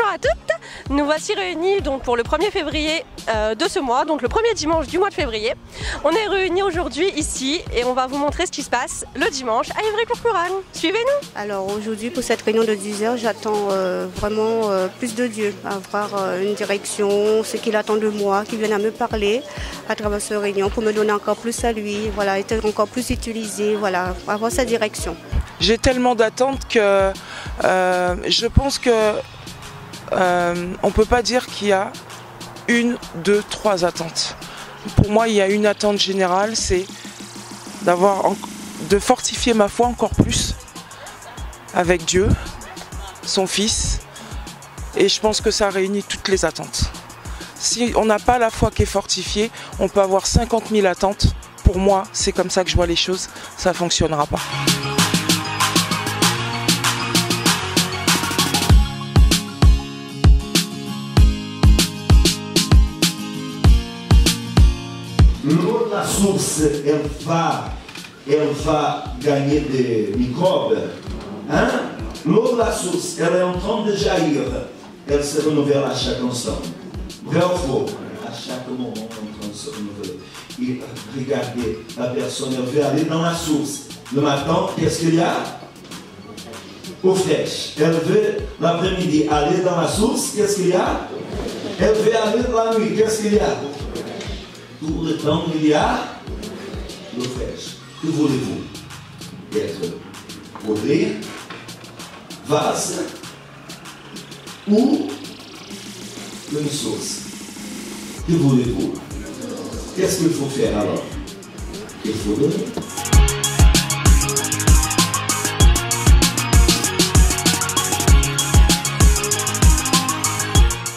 à toutes, nous voici réunis donc pour le 1er février de ce mois, donc le premier dimanche du mois de février. On est réunis aujourd'hui ici et on va vous montrer ce qui se passe le dimanche à Ivry-Courcouronnes. Suivez-nous. Alors aujourd'hui pour cette réunion de 10 h, j'attends vraiment plus de Dieu, avoir une direction, ce qu'il attend de moi, qu'il vienne à me parler à travers cette réunion pour me donner encore plus à lui, voilà, être encore plus utilisé, voilà, avoir sa direction. J'ai tellement d'attentes que je pense que on ne peut pas dire qu'il y a 1, 2, 3 attentes. Pour moi, il y a une attente générale, c'est de fortifier ma foi encore plus avec Dieu, son Fils, et je pense que ça réunit toutes les attentes. Si on n'a pas la foi qui est fortifiée, on peut avoir 50 000 attentes. Pour moi, c'est comme ça que je vois les choses, ça ne fonctionnera pas. L'eau de la source, elle va gagner des microbes. Hein? L'eau de la source, elle est en train de jaillir. Elle se renouvelle à chaque instant. Vrai ou faux? À chaque moment, elle est en train de se renouveler. Et regardez, la personne, elle veut aller dans la source. Le matin, qu'est-ce qu'il y a? Eau fraîche. Elle veut l'après-midi aller dans la source, qu'est-ce qu'il y a? Elle veut aller la nuit, qu'est-ce qu'il y a? Tout le temps, il y a l'eau fraîche. Que voulez-vous? Être couvert, vase ou une source? Que voulez-vous? Qu'est-ce qu'il faut faire alors? Il faut donner.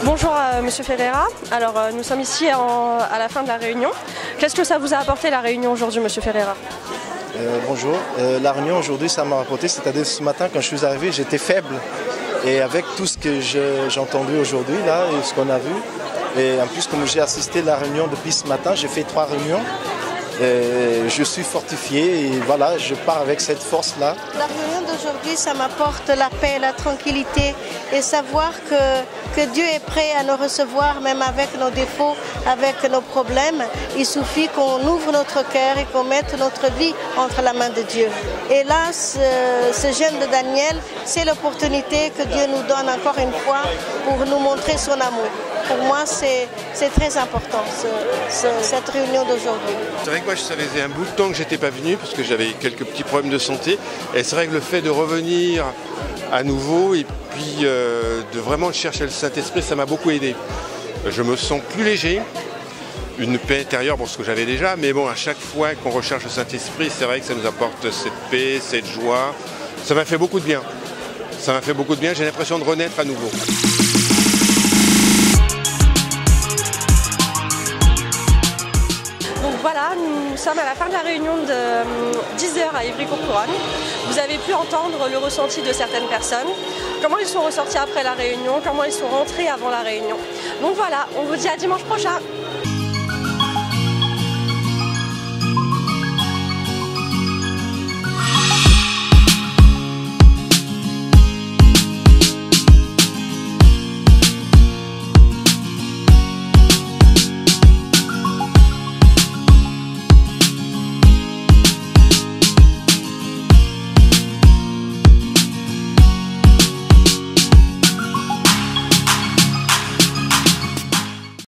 Bonjour Monsieur Ferreira, alors nous sommes ici à la fin de la réunion. Qu'est-ce que ça vous a apporté la réunion aujourd'hui Monsieur Ferreira? Bonjour, la réunion aujourd'hui ça m'a apporté, c'est-à-dire ce matin quand je suis arrivé j'étais faible et avec tout ce que j'ai entendu aujourd'hui là et ce qu'on a vu et en plus comme j'ai assisté à la réunion depuis ce matin, j'ai fait 3 réunions. Je suis fortifié et voilà, je pars avec cette force-là. La réunion d'aujourd'hui, ça m'apporte la paix, la tranquillité et savoir que Dieu est prêt à nous recevoir même avec nos défauts, avec nos problèmes. Il suffit qu'on ouvre notre cœur et qu'on mette notre vie entre la main de Dieu. Et là, ce jeûne de Daniel, c'est l'opportunité que Dieu nous donne encore une fois pour nous montrer son amour. Pour moi, c'est très important, cette réunion d'aujourd'hui. C'est vrai que moi, ça faisait un bout de temps que je n'étais pas venu parce que j'avais quelques petits problèmes de santé. Et c'est vrai que le fait de revenir à nouveau et puis de vraiment chercher le Saint-Esprit, ça m'a beaucoup aidé. Je me sens plus léger, une paix intérieure, bon, ce que j'avais déjà, mais bon, à chaque fois qu'on recherche le Saint-Esprit, c'est vrai que ça nous apporte cette paix, cette joie. Ça m'a fait beaucoup de bien. Ça m'a fait beaucoup de bien, j'ai l'impression de renaître à nouveau. Voilà, nous sommes à la fin de la réunion de 10 h à Ivry-Courcouronnes. Vous avez pu entendre le ressenti de certaines personnes, comment ils sont ressortis après la réunion, comment ils sont rentrés avant la réunion. Donc voilà, on vous dit à dimanche prochain.